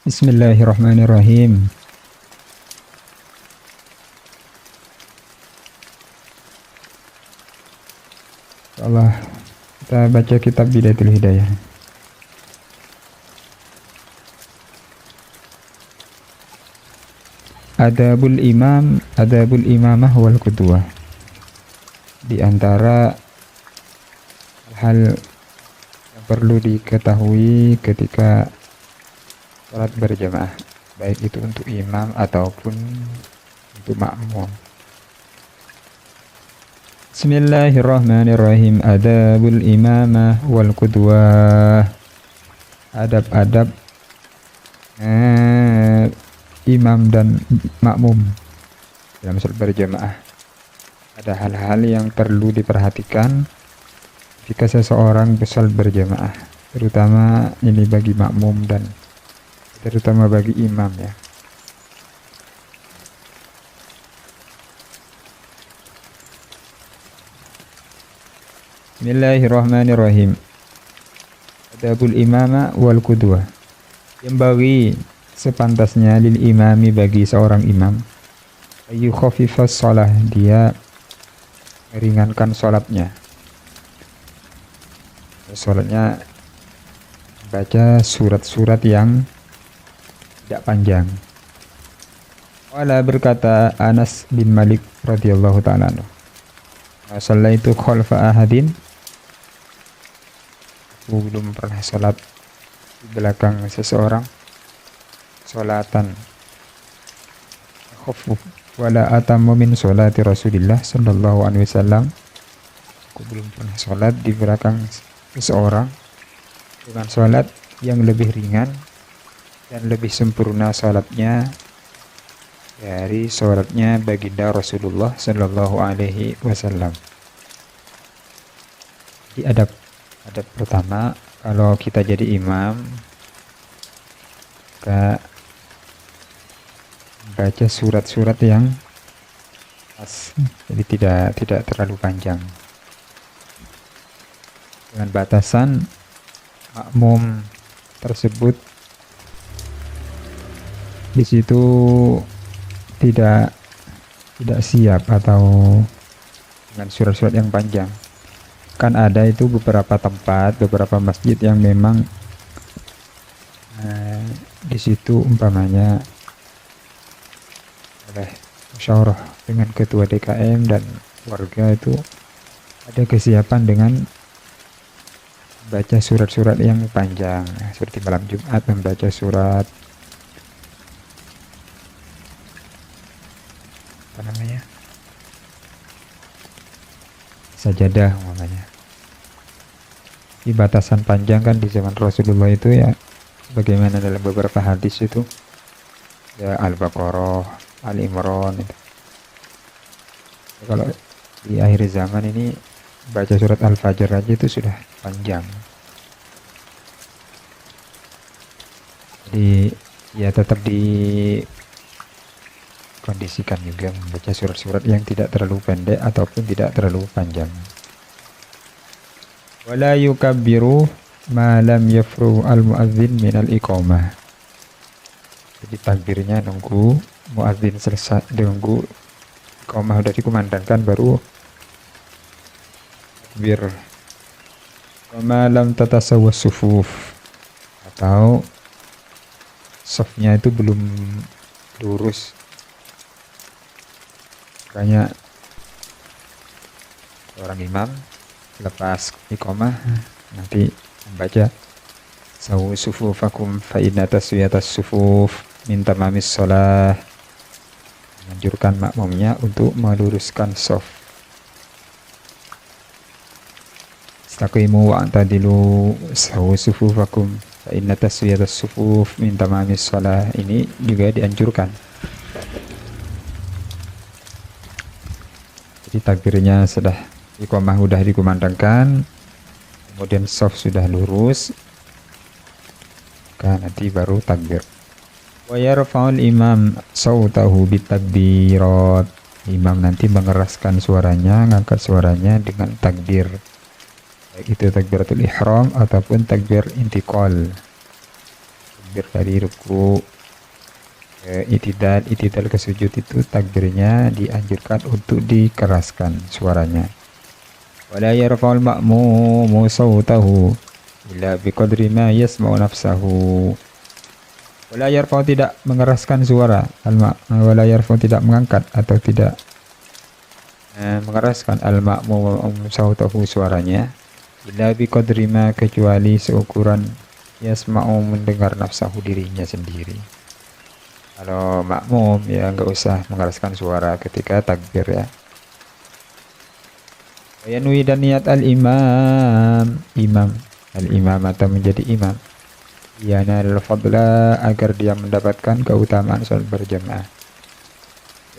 Bismillahirrahmanirrahim. Allah, kita baca kitab Bidayatul Hidayah. Adabul imam, adabul imamah wal qudwah. Di antara hal yang perlu diketahui ketika salat berjamaah, baik itu untuk imam ataupun untuk makmum. Bismillahirrahmanirrahim. Adabul imamah wal qudwah. Adab-adab imam dan makmum dalam salat berjamaah. Ada hal-hal yang perlu diperhatikan jika seseorang salat berjamaah, terutama ini bagi makmum dan terutama bagi imam ya. Bismillahirrahmanirrahim. Adabul imama wal qudwah. Yang bagi sepantasnya lil imami bagi seorang imam ayu khafifas shalah, dia meringankan sholatnya. Sholatnya baca surat-surat yang tidak panjang. Wala berkata Anas bin Malik radhiyallahu ta'ala anhu, shallaitu khalfa ahadin, aku belum pernah sholat di belakang seseorang sholatan khufuf wala atamu min sholati Rasulillah sallallahu alaihi wasallam. Aku belum pernah sholat di belakang seseorang dengan sholat yang lebih ringan dan lebih sempurna sholatnya dari sholatnya baginda Rasulullah sallallahu alaihi wasallam. Di adab pertama, kalau kita jadi imam, maka baca surat-surat yang pas, jadi tidak terlalu panjang, dengan batasan makmum tersebut di situ tidak siap atau dengan surat-surat yang panjang. Kan ada itu beberapa tempat, beberapa masjid yang memang di situ umpamanya oleh musyawarah dengan ketua DKM dan warga itu ada kesiapan dengan baca surat-surat yang panjang, seperti malam Jumat membaca surat apa namanya, sajadah umpamanya. Di batasan panjang kan di zaman Rasulullah itu ya, bagaimana dalam beberapa hadis itu ya, Al-Baqarah, Al-Imran itu. Kalau di akhir zaman ini baca surat Al-Fajr aja itu sudah panjang. Jadi ya tetap dikondisikan juga membaca surat-surat yang tidak terlalu pendek ataupun tidak terlalu panjang. Wala yukabbiru ma lam yafru al-muadzin min al-iqamah. Jadi takbirnya nunggu muadzin selesai, nunggu iqamah udah dikumandangkan baru takbir. Wa ma lam tatasawwas sufuf, atau safnya itu belum lurus, makanya orang imam lepas iqamah nanti membaca sawu sufufakum fa inna taswiyatas sufuf min tamamis shalah, menganjurkan makmumnya untuk meluruskan shaf. Istaqimu wa antadilu sawu sufufakum fa inna taswiyatas sufuf min tamamis shalah, ini juga dianjurkan. Jadi takbirnya sudah iqamah udah dikumandangkan, kemudian shaf sudah lurus, maka nanti baru takbir. Wa yarfa'ul imam sautahu bitakbirat. Imam nanti mengeraskan suaranya, ngangkat suaranya dengan takbir, baik itu takbiratul ihram ataupun takbir intiqal. takbir dari ruku ke itidal ke sujud itu takbirnya dianjurkan untuk dikeraskan suaranya. Wala yarfa'ul ma'mumu sautahu illa biqadri ma yasma'u nafsahu. Wala yarfa'u tidak mengeraskan suara, wala yarfa'u tidak mengangkat atau tidak mengeraskan al-ma'mum sautahu suaranya illa biqadri ma kecuali seukuran yasma'u mendengar nafsahu dirinya sendiri. Kalau makmum ya nggak usah mengeraskan suara ketika takbir ya. Yanwi dan niat imam atau menjadi imam. Yanal fadla agar dia mendapatkan keutamaan sholat berjamaah.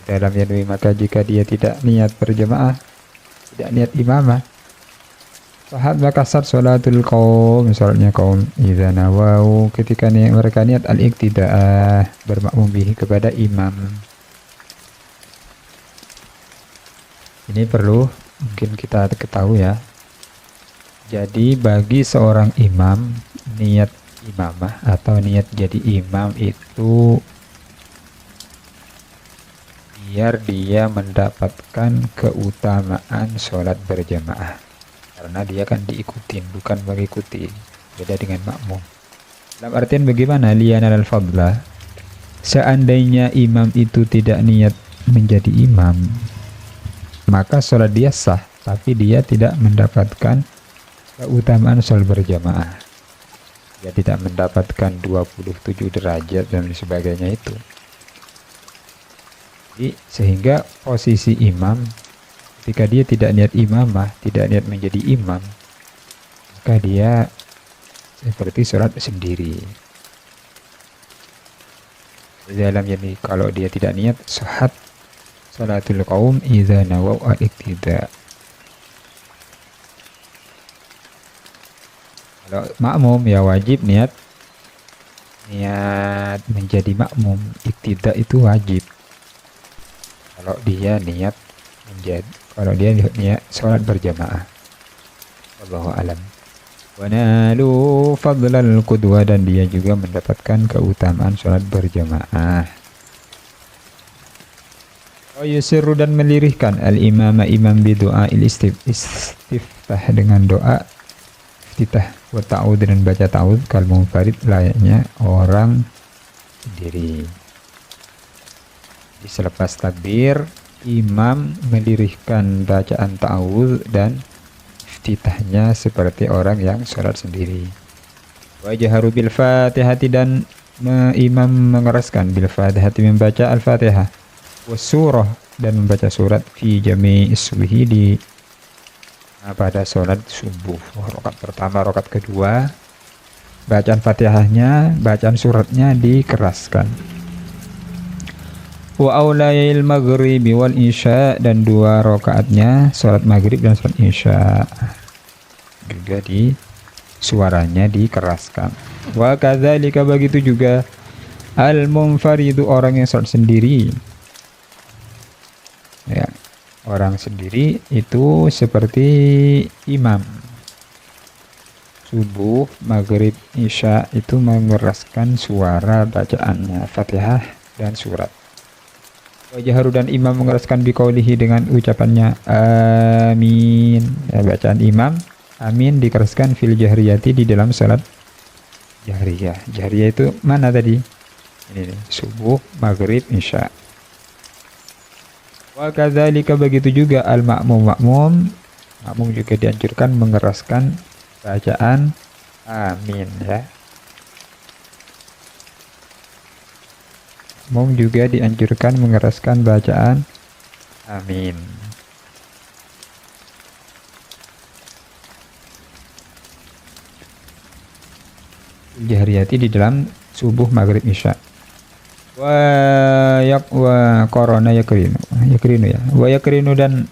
Dalam yanwi maka jika dia tidak niat berjamaah, tidak niat imamah, fahad makasar sholatul qaum, sholatnya kaum idza nawau ketika mereka niat al-iqtida'ah bermakmum bihi kepada imam. Ini perlu mungkin kita ketahui ya. Jadi bagi seorang imam, niat imamah atau niat jadi imam itu biar dia mendapatkan keutamaan sholat berjamaah, karena dia kan diikutin bukan mengikuti, beda dengan makmum. Dalam artian bagaimana? Liyanal al-fadlah, seandainya imam itu tidak niat menjadi imam, maka sholat dia sah, tapi dia tidak mendapatkan keutamaan sholat berjamaah. Dia tidak mendapatkan 27 derajat dan sebagainya itu. Jadi, sehingga posisi imam, ketika dia tidak niat imamah, tidak niat menjadi imam, maka dia seperti sholat sendiri. Dalam ini kalau dia tidak niat, sahhat sholatul qaum idza nawau al-iqtida. Kalau makmum ya wajib niat menjadi makmum, iqtida itu wajib. Kalau dia niat sholat berjamaah. Wallahu alam. Wa nalu fadlal qudwa, dan dia juga mendapatkan keutamaan sholat berjamaah. Wa yusirru, dan melirihkan al-imama imam bidu'a istiftah dengan doa iftitah wa ta'ud, dan baca ta'ud kal munfarid layaknya orang sendiri. Di selepas takbir, imam melirihkan bacaan ta'awudz dan iftitahnya seperti orang yang sholat sendiri. Wa jaharu bil fatihati, dan imam mengeraskan bil fatihati membaca al-fatihah, was surah, dan membaca surat fi jami'is subhi di pada sholat subuh, rakaat pertama, rakaat kedua, bacaan fatihahnya, bacaan suratnya dikeraskan. Wa aulayil maghribi wal isya, dan 2 rakaatnya sholat maghrib dan sholat isya juga suaranya dikeraskan. Wa kadzalika, begitu juga al munfaridu, orang yang sholat sendiri ya, orang sendiri itu seperti imam. Subuh, maghrib, isya itu mengeraskan suara bacaannya fatihah dan surat. Wajaharu, dan imam mengeraskan biqaulihi dengan ucapannya amin ya, bacaan imam amin dikeraskan fil jahriyati di dalam salat jahriyah. Jahriyah itu mana tadi? Ini nih, subuh, maghrib, isya. Wa kadzalika, begitu juga al makmum juga dianjurkan mengeraskan bacaan amin ya. Makmum juga dianjurkan mengeraskan bacaan amin. Jahriyati di dalam subuh, maghrib, isya. Wa korona yakrinu ya. Wa yakrinu, dan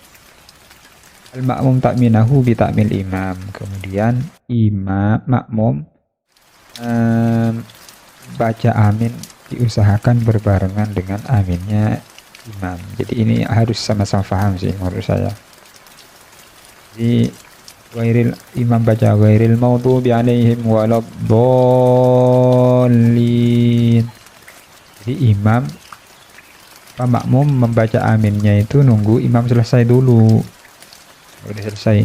al makmum takminahu bi takmil imam. Kemudian makmum baca amin diusahakan berbarengan dengan aminnya imam. Jadi ini harus sama-sama paham sih menurut saya. Jadi imam baca ghairil maghdubi alaihim waladdallin. Jadi imam makmum membaca aminnya itu nunggu imam selesai dulu. Udah selesai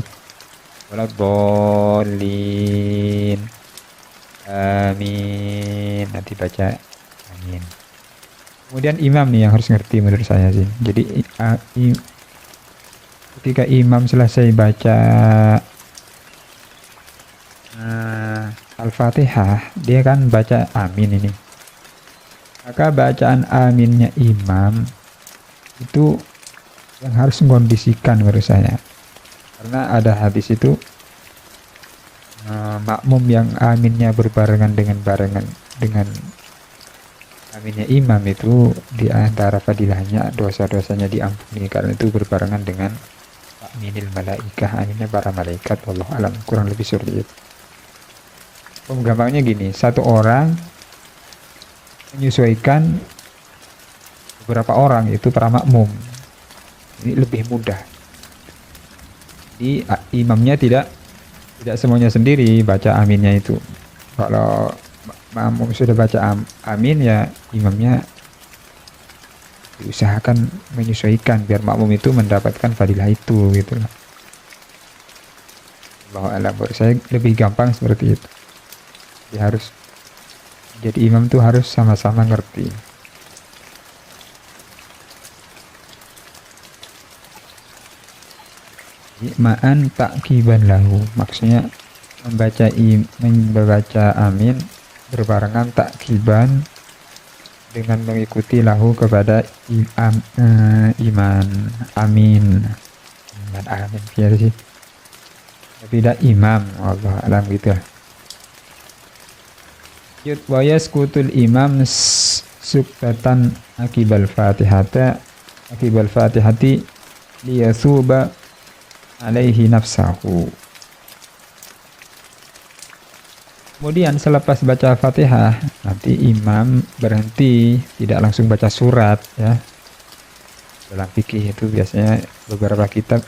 waladdallin amin, nanti baca amin. Kemudian imam nih yang harus ngerti menurut saya sih. Jadi ketika imam selesai baca Al-Fatihah, dia kan baca amin ini. Maka bacaan aminnya imam itu yang harus mengkondisikan menurut saya. Karena ada hadis itu makmum yang aminnya berbarengan dengan aminnya imam itu di antara fadilahnya dosa-dosanya diampuni karena itu berbarengan dengan aminil malaikah, aminnya para malaikat. Wallahu alam, kurang lebih seperti itu. Gampangnya gini, satu orang menyesuaikan beberapa orang, itu para makmum. Ini lebih mudah. Jadi imamnya tidak semuanya sendiri baca aminnya itu. Kalau makmum sudah baca amin, ya imamnya diusahakan menyesuaikan biar makmum itu mendapatkan fadilah itu gitu loh. Bahwa alam, menurut saya lebih gampang seperti itu. Dia harus jadi imam tuh harus sama-sama ngerti. Ma'an ta'kiban lahu, maksudnya membaca amin berbarengan ta'kiban dengan mengikuti lahu kepada iman amin biar sih tidak imam. Allah alam gitu. Wa yaskutul imam suktatan akibal fatihati liyasuba alaihi nafsahu. Kemudian selepas baca Fatihah, nanti imam berhenti, tidak langsung baca surat ya. Dalam fikih itu biasanya beberapa kitab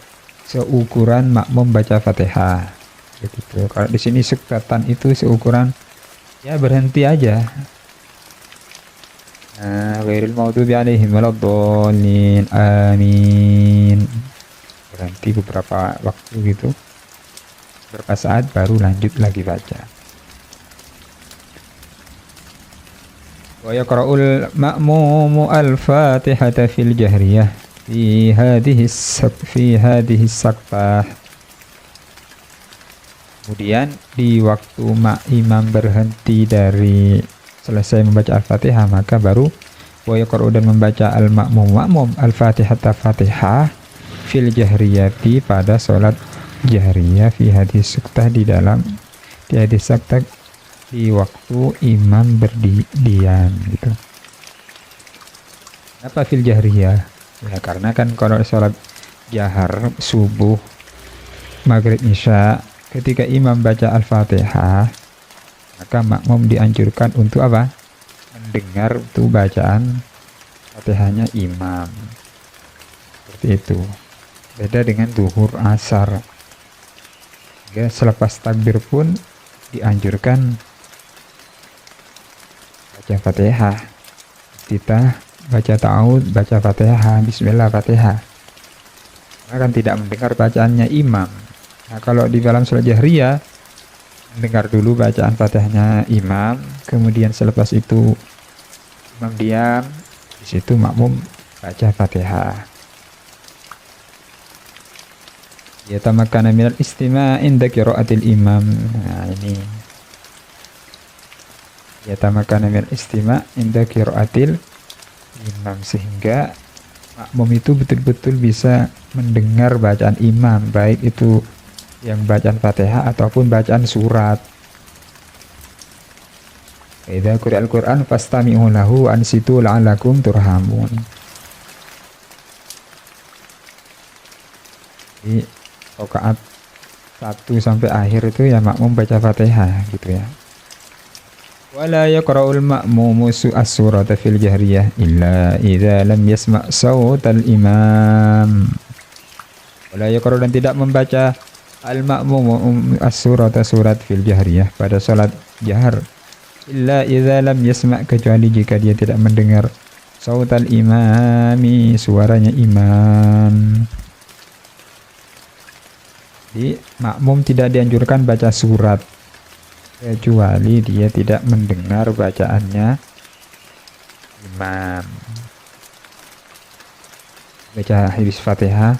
seukuran makmum baca Fatihah. Gitu. Kalau di sini suktatan itu seukuran ya berhenti aja. Ghairil maghdubi alaihim waladdallin amin. Berhenti beberapa waktu gitu. Beberapa saat baru lanjut lagi baca. Wa yaqra'ul ma'mumu al-Fatihata fil jahriyah fi hadhihi saktah. Kemudian di waktu imam berhenti dari selesai membaca Al-Fatihah, maka baru wa yaqra'u dan membaca al-ma'mum al-Fatihata Fatihah fil jahriyati pada sholat jahriyah fi hadis saktah di hadis saktah di waktu imam berdiam gitu. Apa fil jahriyah? Ya karena kan kalau sholat jahar subuh, maghrib, isya, ketika imam baca Al-Fatihah, maka makmum dianjurkan untuk apa? Mendengar tuh bacaan Fatihahnya imam. Seperti itu. Beda dengan duhur, asar. Ya, selepas takbir pun dianjurkan baca Fatihah. Kita baca ta'awud, baca Fatihah, bismillah Fatihah. Karena kan tidak mendengar bacaannya imam. Nah, kalau di dalam sholat jahriyah mendengar dulu bacaan Fatihahnya imam, kemudian selepas itu imam diam, di situ makmum baca Fatihah. Ya tamakkana minal istima' inda qira'atil imam. Nah, ini. Ya tamakkana minal istima' inda qira'atil imam, sehingga makmum itu betul-betul bisa mendengar bacaan imam, baik itu yang bacaan Fatihah ataupun bacaan surat. Idza quri'al Qur'an fastami'u lahu ansitu la'allakum turhamun. Di rakaat 1 sampai akhir itu ya makmum baca Fatihah gitu ya. Wala yaqra'ul ma'mumu as-surata fil jahriyah illa idza lam yasma' sautal imam. Wala yaqra' dan tidak membaca Al-ma'mum surat fil jahriyah pada salat jahar. Illa idza lam yasma' kecuali jika dia tidak mendengar sautal imami suaranya imam. Jadi makmum tidak dianjurkan baca surat kecuali dia tidak mendengar bacaannya imam. Baca habis Fatihah,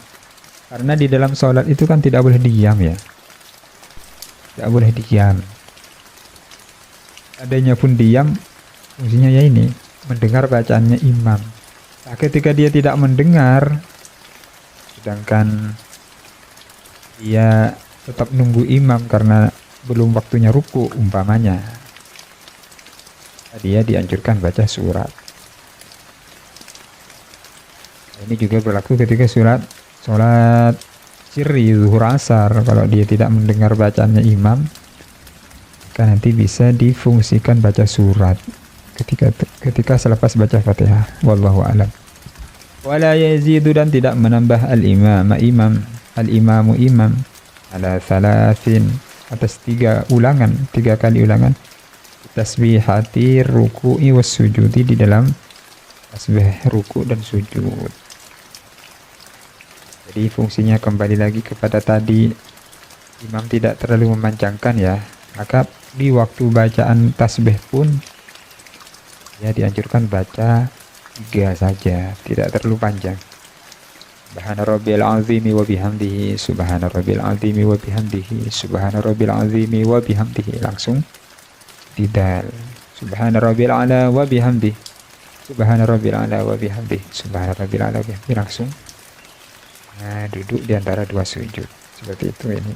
karena di dalam sholat itu kan tidak boleh diam ya, tidak boleh diam. Adanya pun diam, fungsinya ya ini mendengar bacaannya imam. Nah, ketika dia tidak mendengar, sedangkan dia tetap nunggu imam karena belum waktunya ruku umpamanya, dia dianjurkan baca surat. Ini juga berlaku ketika sholat sirri zuhur asar. Kalau dia tidak mendengar bacaannya imam, maka nanti bisa difungsikan baca surat ketika selepas baca Fatihah. Wallahu a'lam. Wala yazidu dan tidak menambah imam ala thalathin atas 3 kali ulangan tasbihati ruku'i was sujudi di dalam tasbih ruku dan sujud. Jadi fungsinya kembali lagi kepada tadi, imam tidak terlalu memanjangkan ya, maka di waktu bacaan tasbih pun ya dianjurkan baca 3 saja, tidak terlalu panjang. Subhana rabbil azimi wa bihamdihi, subhana rabbil azimi wa bihamdihi, subhana rabbil azimi wa bihamdihi, langsung didal. Subhana rabbil ala wa bihamdihi, subhana rabbil ala wa bihamdihi, subhana rabbil ala wa bihamdihi, langsung. Nah, duduk di antara 2 sujud. Seperti itu ini.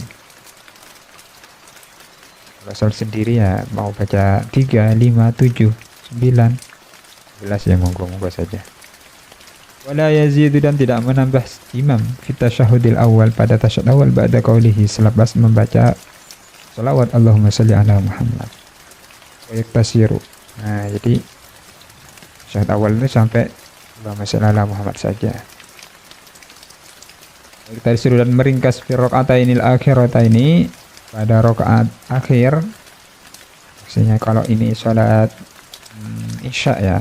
Kalau sholat sendiri ya mau baca 3, 5, 7, 9, 11 ya monggo-monggo saja. Wala yazidu dan tidak menambah imam fi tasyahudil awal pada tasyahud awal ba'da qaulihi selepas membaca selawat Allahumma shalli ala Muhammad wa yaktasiru. Nah, jadi tasyahud awal itu sampai Allahumma shalli ala Muhammad saja. Yaktasiru dan meringkas fi rakaatainil akhirataini pada rakaat akhir. Maksudnya kalau ini salat isya ya,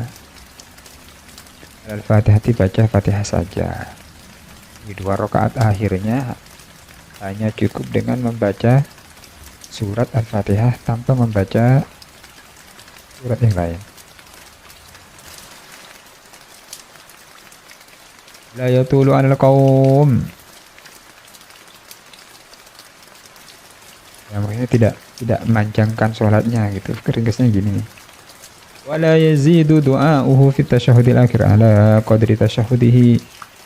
Al-Fatihah dibaca Fatihah saja. Di 2 rakaat akhirnya hanya cukup dengan membaca surat Al-Fatihah tanpa membaca surat yang lain. La yatulu 'alal qaum. Ya, maksudnya tidak memanjangkan sholatnya gitu. Ringkasnya gini nih. Wala yazidu du'a'uhu fit tasyahudil akhir ala qadri tasyahudihi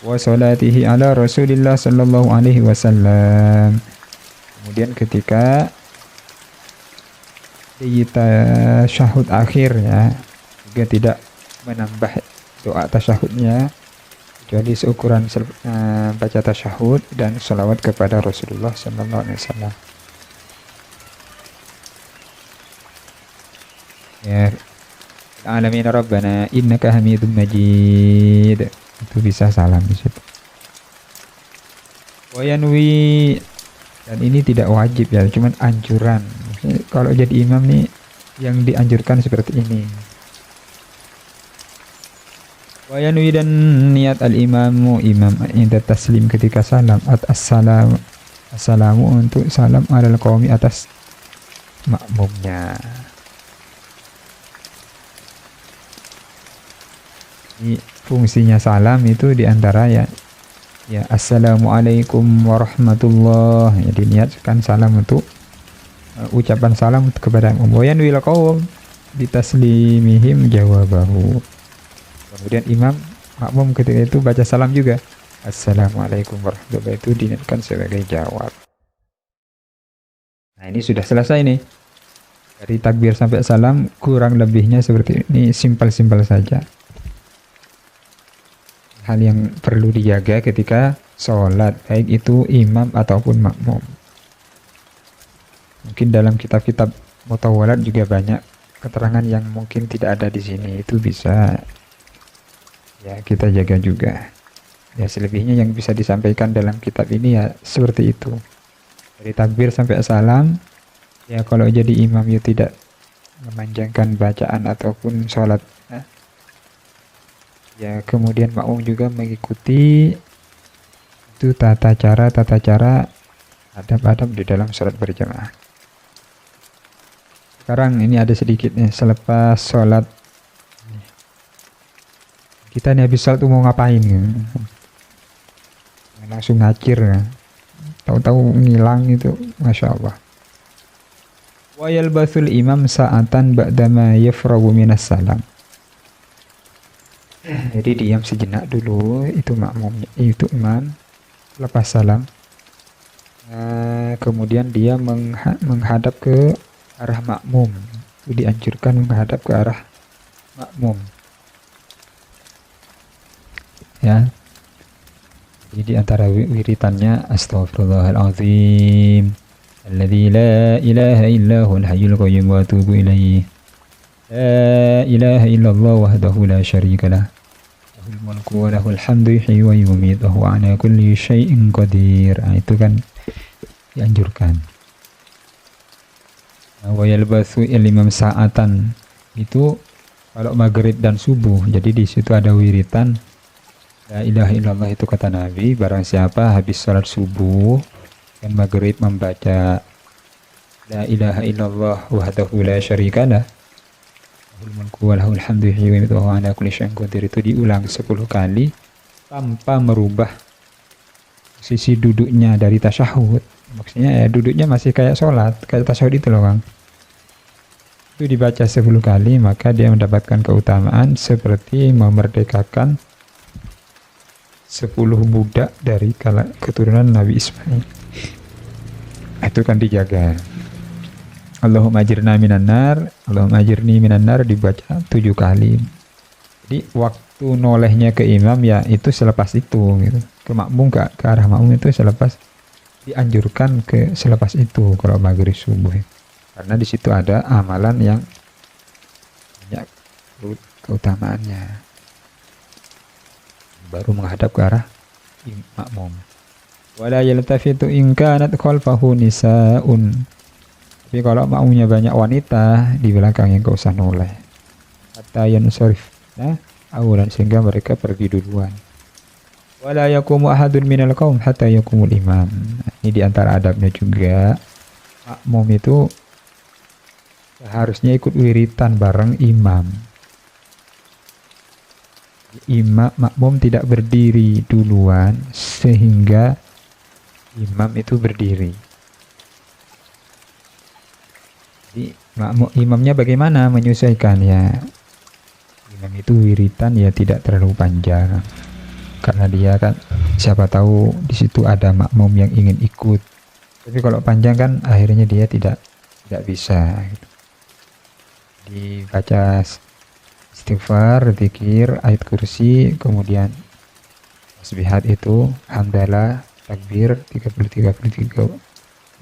wa salatihi ala Rasulillah sallallahu alaihi wasallam. Kemudian ketika di tasyahud akhir ya, juga tidak menambah doa tasyahudnya kecuali seukuran baca tasyahud dan sholawat kepada Rasulullah sallallahu alaihi wasallam. Ya, alamin rabbana innaka hamidum majid, itu bisa salam di situ. Wayanwi, dan ini tidak wajib ya, cuman anjuran. Kalau jadi imam nih yang dianjurkan seperti ini. Wayanwi dan niat al-imamu imam inda taslim ketika salam assalamu untuk salam alal qaumi atas makmumnya. Fungsinya salam itu diantara ya assalamualaikum warahmatullahi, jadi niatkan salam untuk ucapan salam kepada umum wil qaum bitaslimihim jawabahu. Kemudian imam makmum ketika itu baca salam juga assalamualaikum warahmatullahi, itu diniatkan sebagai jawab. Nah, ini sudah selesai nih, dari takbir sampai salam kurang lebihnya seperti ini, simpel-simpel saja. Hal yang perlu dijaga ketika sholat, baik itu imam ataupun makmum. Mungkin dalam kitab-kitab mutawalat juga banyak keterangan yang mungkin tidak ada di sini, itu bisa ya kita jaga juga. Ya selebihnya yang bisa disampaikan dalam kitab ini ya seperti itu. dari takbir sampai salam. Ya kalau jadi imam ya tidak memanjangkan bacaan ataupun sholat. Ya kemudian makmum juga mengikuti itu tata cara adab-adab di dalam sholat berjamaah. Sekarang ini ada sedikit nih, selepas sholat kita nih habis sholat tuh mau ngapain ya? Langsung ngacir ya. Tahu-tahu ngilang itu, Masya Allah. Wa yalbathul imam sa'atan ba'dama yafragu minas salam. Jadi diam sejenak dulu, itu makmumnya, itu imam lepas salam. Kemudian dia menghadap ke arah makmum. Dianjurkan menghadap ke arah makmum. Ya. Jadi antara wiritannya astaghfirullahalazim alladzi la ilaha illa huwal hayyul qayyum wa atubu ilaih. La ilaha illallah wahdahu la syarika lah. Lahul mulku wa lahul hamdu yuhyi wa yumiitu wa huwa ala kulli syai'in qadir. Nah, itu kan dianjurkan. Wa yalbathu al-imam sa'atan itu kalau maghrib dan subuh. Jadi di situ ada wiritan La ilaha illallah itu kata Nabi, barang siapa habis salat subuh dan maghrib membaca La ilaha illallah wahdahu la syarikalah lahul mulku wa lahul hamdu yuhyi wa yumiitu wa huwa ala kulli syai'in qadir, itu diulang 10 kali tanpa merubah sisi duduknya dari tasyahud. Maksudnya ya duduknya masih kayak sholat, kayak tasyahud itu loh Kang. Itu dibaca 10 kali, maka dia mendapatkan keutamaan seperti memerdekakan 10 budak dari keturunan Nabi Ismail. Itu kan dijaga. Allahumma ajirna minan nar, Allahumma ajirni minan nar dibaca 7 kali. Jadi waktu nolehnya ke imam ya itu selepas itu gitu. Ke makmum ke arah makmum itu selepas, dianjurkan ke selepas itu kalau maghrib subuh. Karena di situ ada amalan yang banyak keutamaannya. Baru menghadap ke arah makmum. Wala yaltafitu in kanat khalfahu nisaun. Tapi kalau makmumnya banyak wanita, di belakangnya enggak usah noleh. Hatta yansarif. Nah, awalan sehingga mereka pergi duluan. Wala yaqumu ahadun minal qaum hatta yaqumul imam. Ini di antara adabnya juga. Makmum itu harusnya ikut wiritan bareng imam. Makmum tidak berdiri duluan sehingga imam itu berdiri. Jadi imamnya bagaimana menyesuaikan ya. Imam itu wiritan ya tidak terlalu panjang. Karena dia kan siapa tahu di situ ada makmum yang ingin ikut. Tapi kalau panjang kan akhirnya dia tidak bisa gitu. Dibaca istighfar, zikir, ayat kursi, kemudian tasbihat itu, hamdalah, takbir, 33,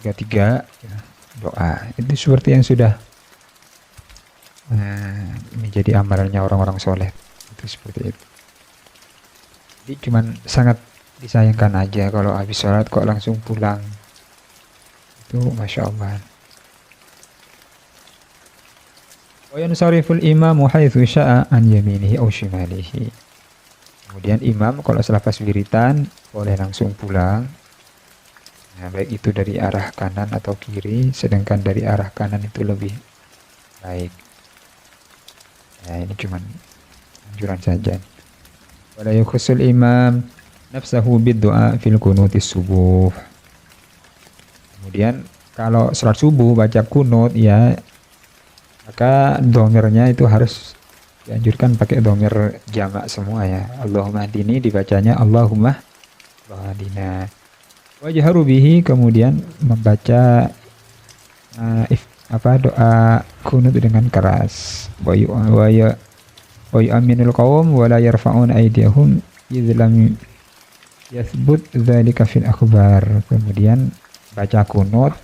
ya, doa. Itu seperti yang sudah menjadi amalannya orang-orang soleh. Itu seperti itu. Jadi cuman sangat disayangkan aja kalau habis sholat kok langsung pulang. Itu Masya Allah. Wa yansariful imamu haitsu syaa an yaminihi aw shimalihi. Kemudian imam kalau selepas wiritan boleh langsung pulang. Nah, baik itu dari arah kanan atau kiri, sedangkan dari arah kanan itu lebih baik. Nah, ini cuman anjuran saja. Wala yukhsul imam nafsahu bid-du'a fil kunutis subuh. Kemudian kalau salat subuh baca kunut ya, maka domirnya itu harus dianjurkan pakai domir jamak semua ya. Allahumma hadini dibacanya Allahumma hadina. Wajharu bihi, kemudian membaca doa kunut dengan keras. Wa yu'minul qaum wa la yarfa'un aydiyahum idh lam yathbut dzalika fil akhbar. Kemudian baca kunut,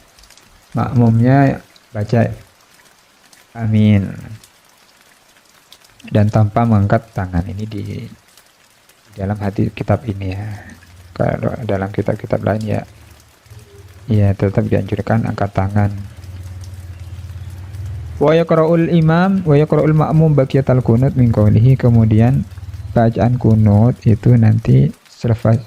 makmumnya baca amin dan tanpa mengangkat tangan. Ini di dalam hadis kitab ini ya. Kalau dalam kitab-kitab lain ya ya tetap dianjurkan angkat tangan. Wa yaqra'ul imam wa yaqra'ul ma'mum baqiyatal qunut min qawlihi, kemudian bacaan kunut itu nanti selepas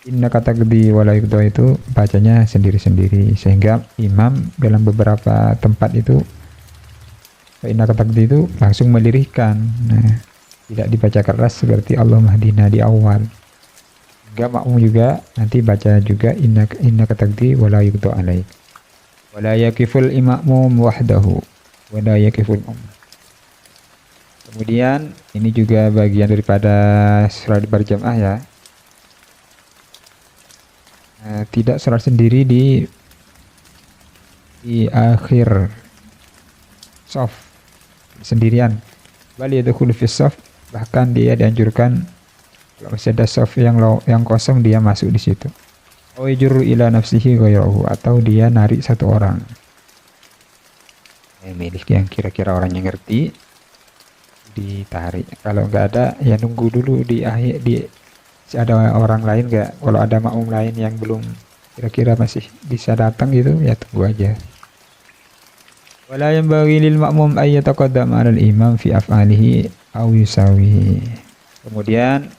inna kata gede wala yudho itu bacanya sendiri-sendiri, sehingga imam dalam beberapa tempat itu inna kata gede itu langsung melirihkan. Nah, tidak dibaca keras seperti Allah mahdina di awal. Hingga makmum juga nanti baca juga inna kata gede wala yudho alaih. Wala yakiful imamum wahdahu wala yakiful Kemudian ini juga bagian daripada sholat berjamaah ya. Tidak sholat sendiri di akhir shaf sendirian. Bal yadkhulu fi shaf, bahkan dia dianjurkan kalau masih ada shaf yang kosong dia masuk di situ. Aw yajru ila nafsihi ghayrahu, atau dia narik satu orang. Milih yang kira-kira orangnya ngerti, ditarik. Kalau nggak ada ya nunggu dulu di akhir, ada orang lain nggak, kalau ada makmum lain yang belum kira-kira masih bisa datang gitu ya tunggu aja. Wala yanbaghi lil ma'mum ay yataqaddama 'ala al-imam fi af'alihi aw yusawihi. Kemudian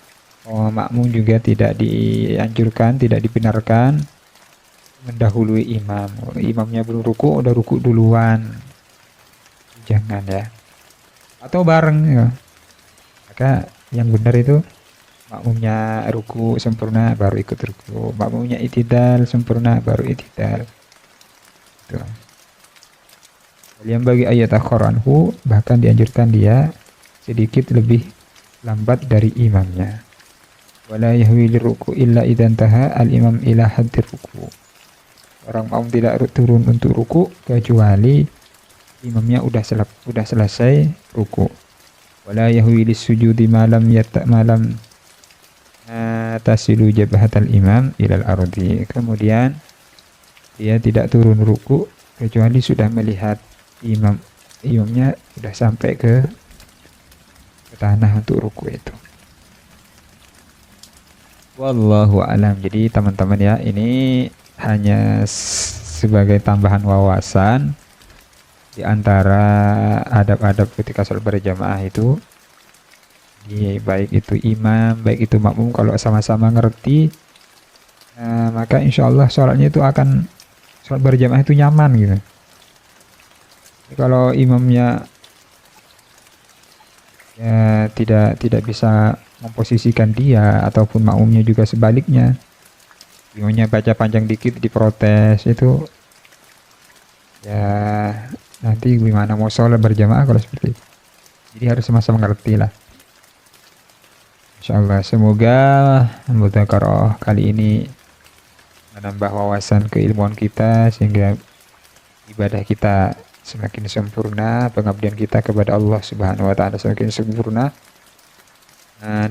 makmum juga tidak dianjurkan, tidak dibenarkan mendahului imam. Imamnya belum ruku udah ruku duluan, jangan ya. Atau bareng ya. Maka yang benar itu makmumnya ruku sempurna baru ikut ruku, makmumnya itidal sempurna baru itidal. Tuh. Yang bagi ayat akhoranhu, bahkan dianjurkan dia sedikit lebih lambat dari imamnya. Wala yahwi liruku illa idan taha al-imam ila haddir ruku. Orang makmum tidak turun untuk ruku kecuali imamnya udah selesai ruku. Wala yahwi lisujudi malam tasilu jabhatal imam ilal ardi. Kemudian dia tidak turun ruku kecuali sudah melihat imamnya sudah sampai ke tanah untuk ruku itu. Wallahu alam. Jadi teman-teman ya, ini hanya sebagai tambahan wawasan di antara adab-adab ketika sholat berjamaah itu. Baik itu imam, baik itu makmum, kalau sama-sama ngerti, maka insya Allah sholatnya itu akan, sholat berjamaah itu nyaman gitu. Kalau imamnya ya tidak bisa memposisikan dia, ataupun makmumnya juga sebaliknya, imamnya baca panjang dikit diprotes, itu ya nanti gimana mau sholat berjamaah kalau seperti itu. Jadi harus sama-sama ngerti lah. Insyaallah, semoga mudzakarah kali ini menambah wawasan keilmuan kita, sehingga ibadah kita semakin sempurna, pengabdian kita kepada Allah Subhanahu wa taala semakin sempurna.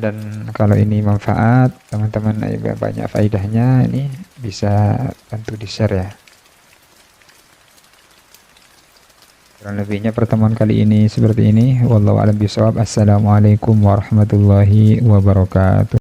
Dan kalau ini manfaat, teman-teman banyak faedahnya, ini bisa bantu di-share ya. Kurang lebihnya pertemuan kali ini seperti ini. Wallahu a'lam bishawab. Assalamualaikum warahmatullahi wabarakatuh.